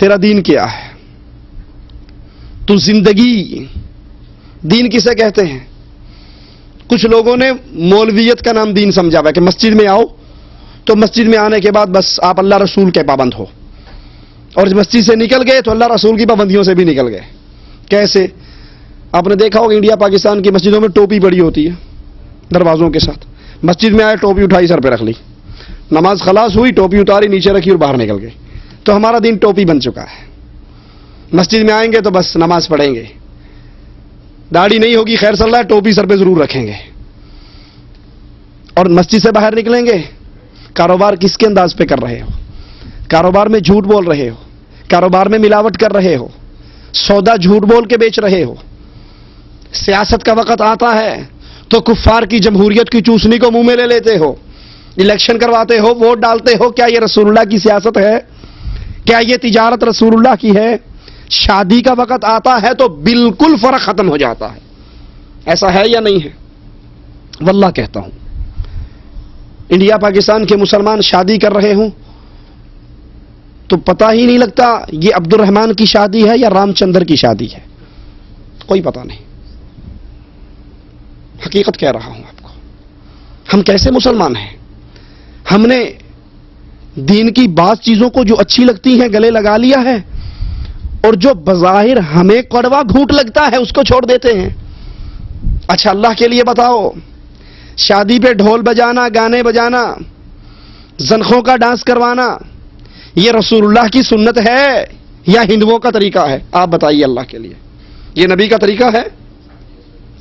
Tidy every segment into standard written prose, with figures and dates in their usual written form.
تیرا دین کیا ہے؟ تو زندگی دین کسے کہتے ہیں؟ کچھ لوگوں نے مولویت کا نام دین سمجھا ہوا ہے کہ مسجد میں آؤ تو مسجد میں آنے کے بعد بس آپ اللہ رسول کے پابند ہو، اور مسجد سے نکل گئے تو اللہ رسول کی پابندیوں سے بھی نکل گئے۔ کیسے؟ آپ نے دیکھا ہوگا انڈیا پاکستان کی مسجدوں میں ٹوپی پڑی ہوتی ہے دروازوں کے ساتھ، مسجد میں آئے ٹوپی اٹھائی سر پہ رکھ لی، نماز خلاص ہوئی ٹوپی اتاری نیچے رکھی اور باہر نکل گئے۔ تو ہمارا دین ٹوپی بن چکا ہے، مسجد میں آئیں گے تو بس نماز پڑھیں گے، داڑھی نہیں ہوگی خیر صلی اللہ، ٹوپی سر پہ ضرور رکھیں گے، اور مسجد سے باہر نکلیں گے کاروبار کس کے انداز پہ کر رہے ہو؟ کاروبار میں جھوٹ بول رہے ہو، کاروبار میں ملاوٹ کر رہے ہو، سودا جھوٹ بول کے بیچ رہے ہو۔ سیاست کا وقت آتا ہے تو کفار کی جمہوریت کی چوسنی کو منہ میں لے لیتے ہو، الیکشن کرواتے ہو، ووٹ ڈالتے ہو۔ کیا یہ رسول اللہ کی سیاست ہے؟ کیا یہ تجارت رسول اللہ کی ہے؟ شادی کا وقت آتا ہے تو بالکل فرق ختم ہو جاتا ہے۔ ایسا ہے یا نہیں ہے؟ واللہ کہتا ہوں انڈیا پاکستان کے مسلمان شادی کر رہے ہوں تو پتہ ہی نہیں لگتا یہ عبد الرحمن کی شادی ہے یا رام چندر کی شادی ہے، کوئی پتہ نہیں۔ حقیقت کہہ رہا ہوں آپ کو، ہم کیسے مسلمان ہیں؟ ہم نے دین کی بعض چیزوں کو جو اچھی لگتی ہیں گلے لگا لیا ہے، اور جو بظاہر ہمیں کڑوا گھونٹ لگتا ہے اس کو چھوڑ دیتے ہیں۔ اچھا اللہ کے لیے بتاؤ، شادی پہ ڈھول بجانا، گانے بجانا، زنخوں کا ڈانس کروانا، یہ رسول اللہ کی سنت ہے یا ہندوؤں کا طریقہ ہے؟ آپ بتائیے اللہ کے لیے، یہ نبی کا طریقہ ہے؟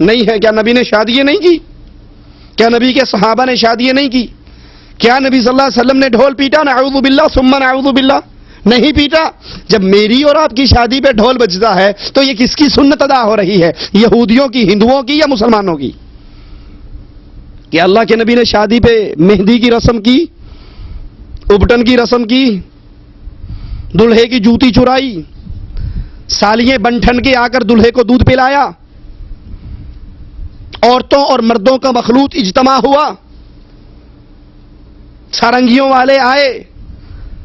نہیں ہے۔ کیا نبی نے شادیاں نہیں کی؟ کیا نبی کے صحابہ نے شادیاں نہیں کی؟ کیا نبی صلی اللہ علیہ وسلم نے ڈھول پیٹا؟ نعوذ باللہ ثم نعوذ باللہ، نہیں پیٹا۔ جب میری اور آپ کی شادی پہ ڈھول بجتا ہے تو یہ کس کی سنت ادا ہو رہی ہے؟ یہودیوں کی، ہندوؤں کی، یا مسلمانوں کی؟ کہ اللہ کے نبی نے شادی پہ مہندی کی رسم کی، ابٹن کی رسم کی، دلہے کی جوتی چرائی، سالیاں بن ٹھن کے آ کر دلہے کو دودھ پلایا، عورتوں اور مردوں کا مخلوط اجتماع ہوا، سارنگیوں والے آئے،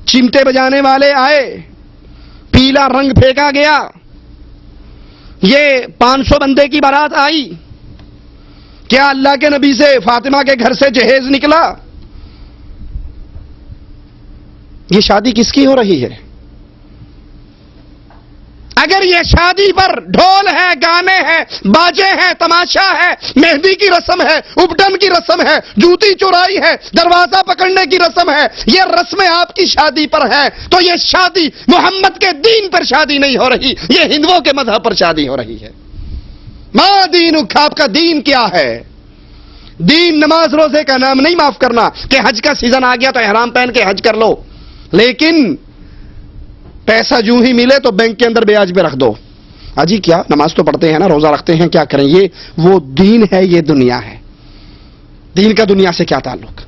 چمٹے بجانے والے آئے، پیلا رنگ پھینکا گیا، یہ 500 بندے کی بارات آئی۔ کیا اللہ کے نبی سے فاطمہ کے گھر سے جہیز نکلا؟ یہ شادی کس کی ہو رہی ہے؟ اگر یہ شادی پر ڈھول ہے، گانے ہیں، باجے ہیں، تماشا ہے، مہندی کی رسم ہے، ابٹن کی رسم ہے، جوتی چورائی ہے، دروازہ پکڑنے کی رسم ہے، یہ رسمیں آپ کی شادی پر ہیں، تو یہ شادی محمد کے دین پر شادی نہیں ہو رہی، یہ ہندوؤں کے مذہب پر شادی ہو رہی ہے۔ ما دینک، آپ کا دین کیا ہے؟ دین نماز روزے کا نام نہیں، معاف کرنا کہ حج کا سیزن آ گیا تو احرام پہن کے حج کر لو، لیکن پیسہ جو ہی ملے تو بینک کے اندر بیاج پہ رکھ دو۔ جی کیا نماز تو پڑھتے ہیں نا، روزہ رکھتے ہیں، کیا کریں؟ یہ وہ دین ہے، یہ دنیا ہے۔ دین کا دنیا سے کیا تعلق؟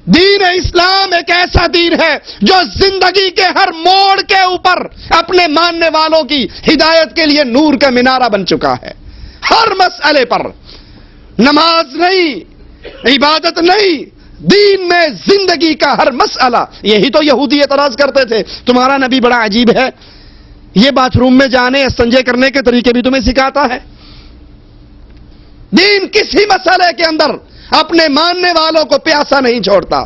دین اسلام ایک ایسا دین ہے جو زندگی کے ہر موڑ کے اوپر اپنے ماننے والوں کی ہدایت کے لیے نور کا مینارہ بن چکا ہے۔ ہر مسئلے پر، نماز نہیں، عبادت نہیں، دین میں زندگی کا ہر مسئلہ۔ یہی تو یہودی اعتراض کرتے تھے، تمہارا نبی بڑا عجیب ہے، یہ باتھ روم میں جانے استنجے کرنے کے طریقے بھی تمہیں سکھاتا ہے۔ دین کسی مسئلے کے اندر اپنے ماننے والوں کو پیاسا نہیں چھوڑتا،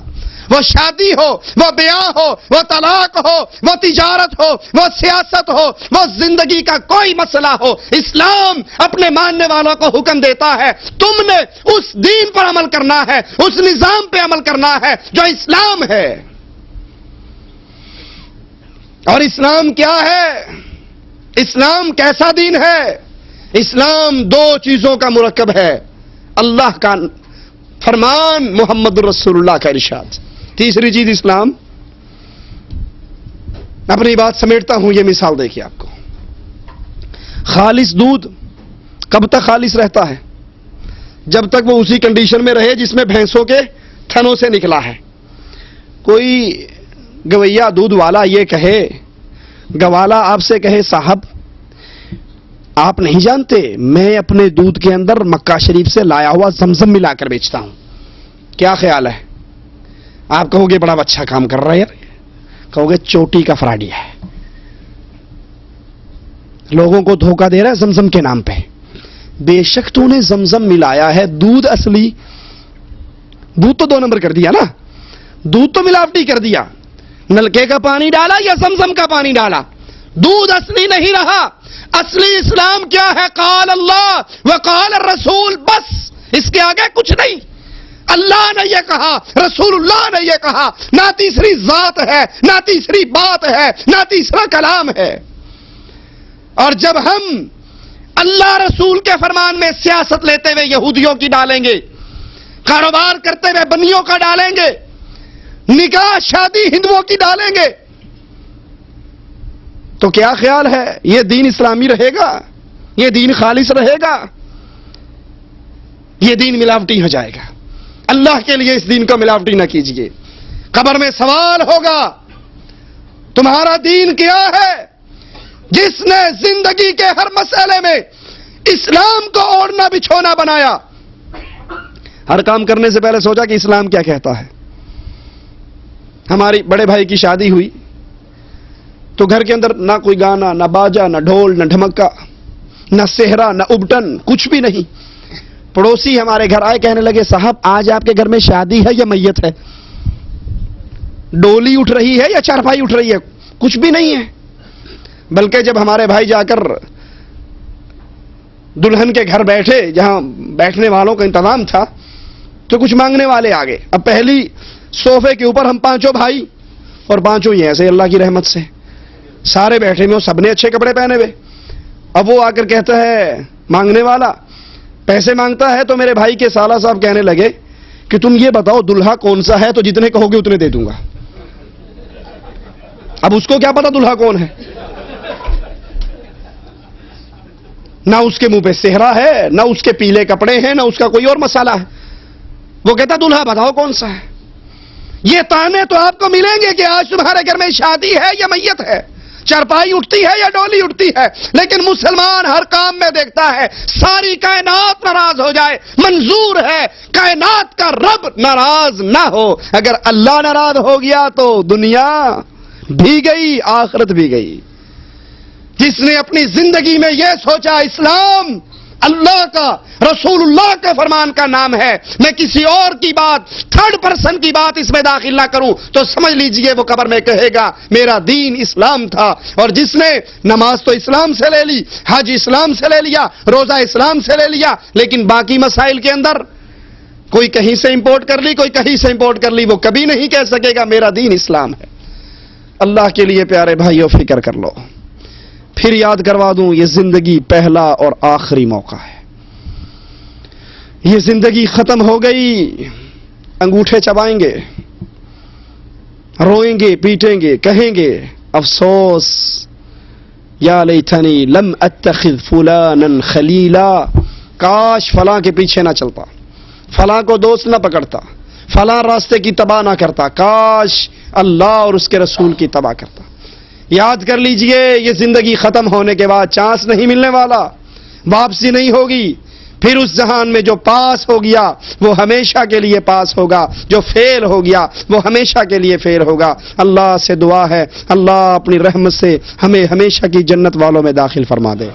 وہ شادی ہو، وہ بیاہ ہو، وہ طلاق ہو، وہ تجارت ہو، وہ سیاست ہو، وہ زندگی کا کوئی مسئلہ ہو، اسلام اپنے ماننے والوں کو حکم دیتا ہے تم نے اس دین پر عمل کرنا ہے، اس نظام پہ عمل کرنا ہے جو اسلام ہے۔ اور اسلام کیا ہے؟ اسلام کیسا دین ہے؟ اسلام دو چیزوں کا مرکب ہے، اللہ کا فرمان، محمد رسول اللہ کا ارشاد۔ تیسری چیز اسلام، اپنی بات سمیٹتا ہوں، یہ مثال دیکھیے آپ کو۔ خالص دودھ کب تک خالص رہتا ہے؟ جب تک وہ اسی کنڈیشن میں رہے جس میں بھینسوں کے تھنوں سے نکلا ہے۔ کوئی گویا دودھ والا یہ کہے، گوالا آپ سے کہے صاحب آپ نہیں جانتے میں اپنے دودھ کے اندر مکہ شریف سے لایا ہوا زمزم ملا کر بیچتا ہوں، کیا خیال ہے؟ آپ کہو گے بڑا اچھا کام کر رہا ہے یار، کہو گے چوٹی کا فراڈی ہے، لوگوں کو دھوکہ دے رہا ہے زمزم کے نام پہ۔ بے شک تو نے زمزم ملایا ہے، دودھ اصلی، دودھ تو 2 نمبر کر دیا نا، دودھ تو ملاوٹی کر دیا، نلکے کا پانی ڈالا یا زمزم کا پانی ڈالا، دودھ اصلی نہیں رہا۔ اصلی اسلام کیا ہے؟ قال اللہ وقال الرسول، بس اس کے آگے کچھ نہیں۔ اللہ نے یہ کہا، رسول اللہ نے یہ کہا، نہ تیسری ذات ہے، نہ تیسری بات ہے، نہ تیسرا کلام ہے۔ اور جب ہم اللہ رسول کے فرمان میں سیاست لیتے ہوئے یہودیوں کی ڈالیں گے، کاروبار کرتے ہوئے بنیوں کا ڈالیں گے، نکاح شادی ہندوؤں کی ڈالیں گے، تو کیا خیال ہے یہ دین اسلامی رہے گا؟ یہ دین خالص رہے گا؟ یہ دین ملاوٹی ہو جائے گا۔ اللہ کے لیے اس دین کو ملاوٹی نہ کیجیے۔ قبر میں سوال ہوگا، تمہارا دین کیا ہے؟ جس نے زندگی کے ہر مسئلے میں اسلام کو اوڑھنا بچھونا بنایا، ہر کام کرنے سے پہلے سوچا کہ اسلام کیا کہتا ہے۔ ہماری بڑے بھائی کی شادی ہوئی تو گھر کے اندر نہ کوئی گانا، نہ باجا، نہ ڈھول، نہ ڈھمکا، نہ صحرا، نہ ابٹن، کچھ بھی نہیں۔ پڑوسی ہمارے گھر آئے، کہنے لگے صاحب آج آپ کے گھر میں شادی ہے یا میت ہے؟ ڈولی اٹھ رہی ہے یا چارپائی اٹھ رہی ہے؟ کچھ بھی نہیں ہے۔ بلکہ جب ہمارے بھائی جا کر دلہن کے گھر بیٹھے، جہاں بیٹھنے والوں کا انتظام تھا، تو کچھ مانگنے والے آ گئے۔ اب پہلی صوفے کے اوپر ہم 5 بھائی، اور 5 ہی ایسے اللہ کی رحمت سے سارے بیٹھے ہوئے، سب نے اچھے کپڑے پہنے ہوئے۔ اب وہ آ کر کہتا ہے مانگنے والا، پیسے مانگتا ہے، تو میرے بھائی کے سالہ صاحب کہنے لگے کہ تم یہ بتاؤ دلہا کون سا ہے، تو جتنے کہو گے اتنے دے دوں گا۔ اب اس کو کیا پتا دلہا کون ہے؟ نہ اس کے منہ پہ صحرا ہے، نہ اس کے پیلے کپڑے ہیں، نہ اس کا کوئی اور مسئلہ ہے۔ وہ کہتا دلہا بتاؤ کون سا ہے۔ یہ تانے تو آپ کو ملیں گے کہ آج تمہارے گھر میں شادی ہے یا میت ہے، چارپائی اٹھتی ہے یا ڈولی اٹھتی ہے، لیکن مسلمان ہر کام میں دیکھتا ہے ساری کائنات ناراض ہو جائے، منظور ہے کائنات کا رب ناراض نہ ہو۔ اگر اللہ ناراض ہو گیا تو دنیا بھی گئی، آخرت بھی گئی۔ جس نے اپنی زندگی میں یہ سوچا اسلام اللہ کا، رسول اللہ کے فرمان کا نام ہے، میں کسی اور کی بات، 3rd پرسن کی بات اس میں داخل نہ کروں، تو سمجھ لیجئے وہ قبر میں کہے گا میرا دین اسلام تھا۔ اور جس نے نماز تو اسلام سے لے لی، حج اسلام سے لے لیا، روزہ اسلام سے لے لیا، لیکن باقی مسائل کے اندر کوئی کہیں سے امپورٹ کر لی، کوئی کہیں سے امپورٹ کر لی، وہ کبھی نہیں کہہ سکے گا میرا دین اسلام ہے۔ اللہ کے لیے پیارے بھائیو فکر کر لو۔ پھر یاد کروا دوں، یہ زندگی پہلا اور آخری موقع ہے۔ یہ زندگی ختم ہو گئی، انگوٹھے چبائیں گے، روئیں گے، پیٹیں گے، کہیں گے افسوس یا لیتنی لم اتخذ فلانا خلیلا، کاش فلاں کے پیچھے نہ چلتا، فلاں کو دوست نہ پکڑتا، فلاں راستے کی تباہ نہ کرتا، کاش اللہ اور اس کے رسول کی تباہ کرتا۔ یاد کر لیجئے، یہ زندگی ختم ہونے کے بعد چانس نہیں ملنے والا، واپسی نہیں ہوگی۔ پھر اس جہان میں جو پاس ہو گیا وہ ہمیشہ کے لیے پاس ہوگا، جو فیل ہو گیا وہ ہمیشہ کے لیے فیل ہوگا۔ اللہ سے دعا ہے اللہ اپنی رحمت سے ہمیں ہمیشہ کی جنت والوں میں داخل فرما دے۔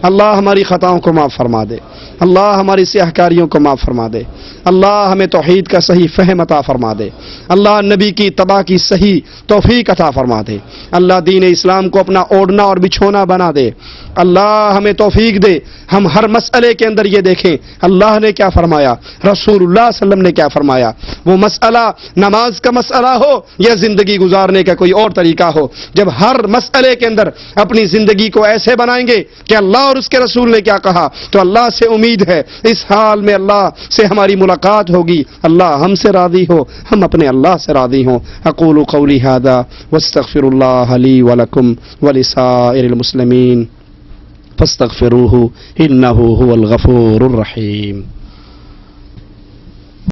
اللہ ہماری خطاؤں کو معاف فرما دے، اللہ ہماری سیاہ کاریوں کو معاف فرما دے، اللہ ہمیں توحید کا صحیح فہم عطا فرما دے، اللہ نبی کی اتباع کی صحیح توفیق عطا فرما دے، اللہ دین اسلام کو اپنا اوڑھنا اور بچھونا بنا دے، اللہ ہمیں توفیق دے ہم ہر مسئلے کے اندر یہ دیکھیں اللہ نے کیا فرمایا، رسول اللہ صلی اللہ علیہ وسلم نے کیا فرمایا، وہ مسئلہ نماز کا مسئلہ ہو یا زندگی گزارنے کا کوئی اور طریقہ ہو، جب ہر مسئلے کے اندر اپنی زندگی کو ایسے بنائیں گے کہ اللہ اور اس کے رسول نے کیا کہا، تو اللہ سے امید ہے اس حال میں اللہ سے ہماری ملاقات ہوگی، اللہ ہم سے راضی ہو، ہم اپنے اللہ سے راضی ہوں۔ اقول قولی ھذا واستغفر اللہ لی ولکم ولسائر المسلمین فاستغفروہ انہ ھو الغفور الرحیم۔